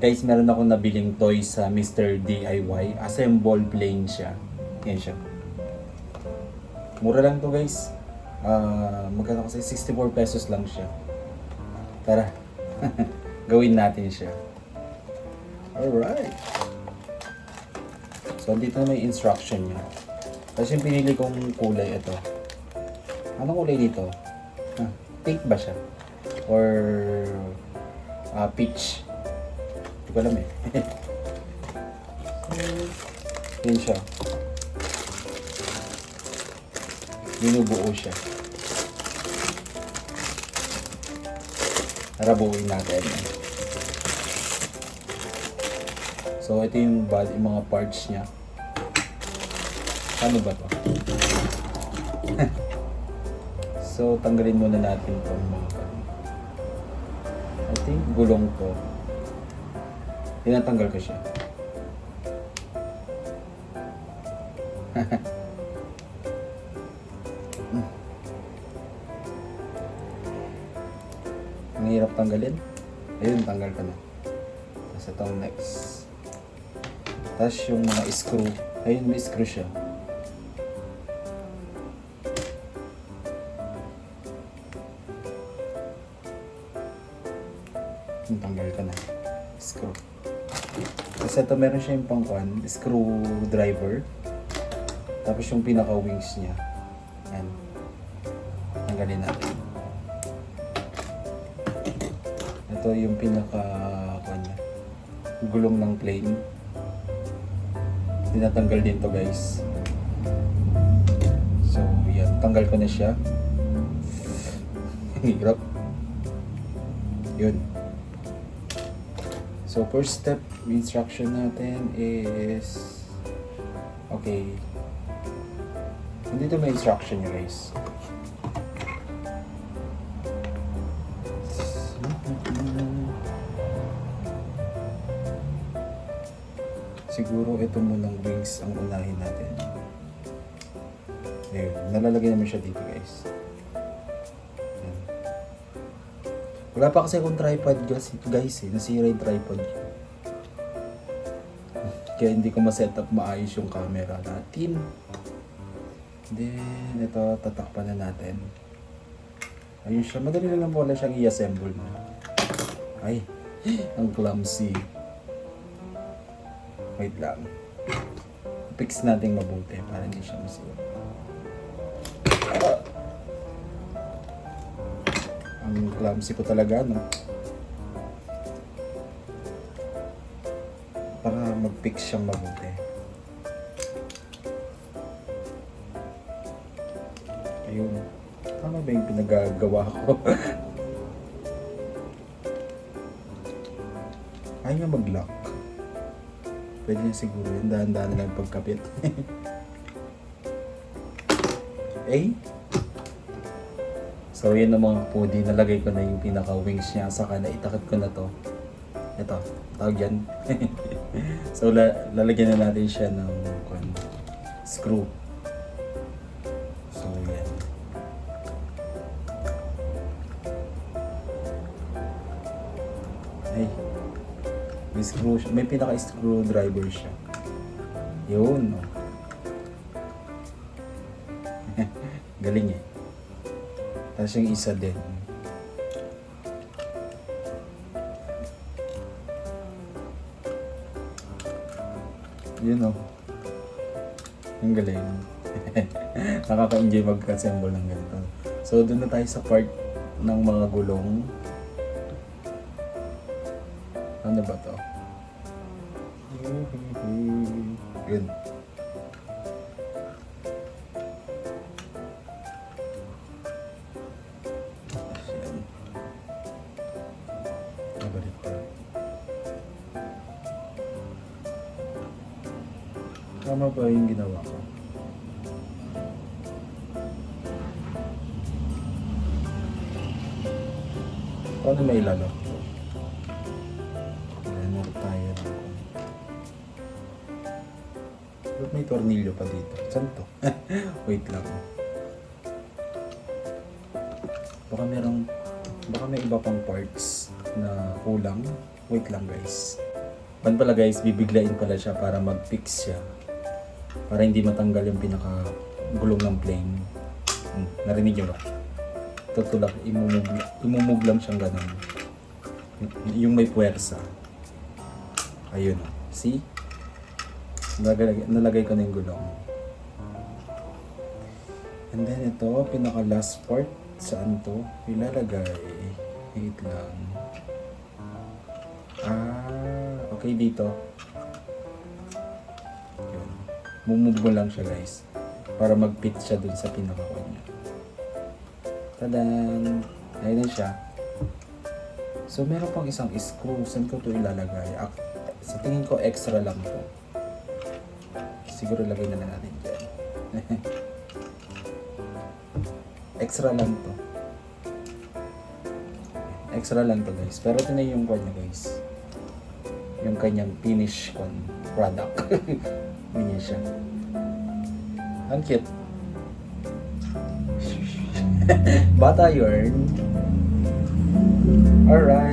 Guys, meron ako nabiling toy sa Mr. DIY. Assemble plane siya. Yan siya. Mura lang to guys. Magkano kasi 64 pesos lang siya. Tara. Gawin natin siya. Alright. So, dito na may instruction niya. Tapos yung pinili kong kulay, ito. Anong kulay dito? Pink ba siya? Or peach? Hindi ko alam eh. Yun siya. Binubuo siya. Tara, buuin natin. So, ito yung body, yung mga parts niya. Paano ba to? So, tanggalin muna natin itong mga I think gulong to. Tinatanggal ko siya. Ang hirap tanggalin. Ayun, tanggal ko na. Tapos itong next. Tapos yung mga screw. Ayun, may screw siya. Yung tanggal ko na. Screw. Tapos ito meron siya yung pangkuan, screwdriver. Tapos yung pinaka-wings niya. Yan. Tanggalin natin. Ito yung pinaka-kuan niya. Gulong ng plane. Tinatanggal din to guys. So yan, tanggal ko na siya. Hirap. Yun. So first step, instruction natin is okay. Dito may instruction niya guys. Siguro ito munang wings ang unahin natin. Ayun, nalalagay naman siya dito guys. Ayan. Wala pa kasi akong tripod guys eh. Nasira yung tripod. Kaya hindi ko ma-set up maayos yung camera natin. Then, ito, tatakpan na natin. Ayun siya. Madali na lang pala siyang i-assemble na. Ay, ang clumsy. Wait lang. Fix natin mabuti para hindi siya masira. Ang clumsy ko talaga, no? Para mag-fix siyang mabuti. Ayun. Tama ba yung pinagagawa ko? Ayaw nga mag-lock. Pwede na siguro yun. Dahan-dahan na lang pagkapit. Eh? So yun ang mga pudi. Nalagay ko na yung pinaka-wings niya. Saka na itakip ko na to. Ito. Tawag yan. So lalagyan na natin siya ng screw. So yan. Ay. May screw, may pinaka-screwdriver siya. Yun. Galing eh. Tapos yung isa din. Yun o. Ang galing. Nakaka-enjoy mag-assemble ng ganito. So, doon na tayo sa part ng mga gulong. Ano ba to? Yun. Ayan. Nabalik pa. Tama ba yung ginawa ko? Paano may ilalak? Ba't may tornilyo pa dito? Saan to? Wait lang. Baka may iba pang parts na kulang. Wait lang guys. Pan pala guys, bibiglain pala siya para mag-fix siya. Para hindi matanggal yung pinaka gulong ng plane. Narinig niyo ba? Tutulak, imumog lang siyang ganun. Yung may puwersa. Ayun. See? Nalagay ko na yung gulong. And then ito, pinaka last part. Saan to? Ilalagay. Wait lang. Okay dito. Yun. Mumove mo lang siya guys. Para mag-fit siya dun sa pinaka-coin niya. Tadan! Ayun na siya. So meron pang isang screw. Saan ko to ilalagay? Sa tingin ko extra lang to. Siguro lagay na lang natin dyan. Extra lang to. Extra lang to guys. Pero ito na yung kanya guys. Yung kanyang finish product. Ganyan siya. Ang cute. Bata yarn. Alright.